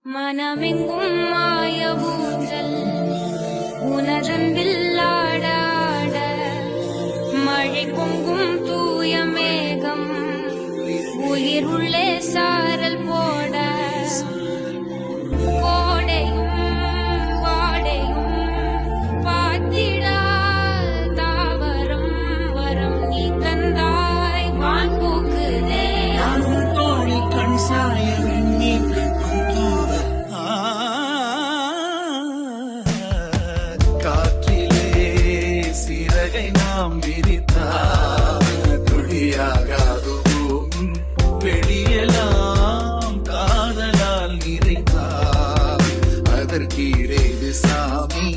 மனமெங்கும் மாய ஊஞ்சல் உனதன்பில் ஆடாட மழை பொங்கும் தூய மேகம் உயிர் உள்ளே சாரல் போட கோடையும் வாடையும் பாத்திடா தாவரம் வரம் நீ தந்தாய் வான் பூக்குதே தோழி கண் சாய காற்றிலே சிறகை நாம் விரித்தால் துளியாகாது பூமி வெளியெல்லாம் காதலால் நிறைத்தால் அதற்கீரேது சாமி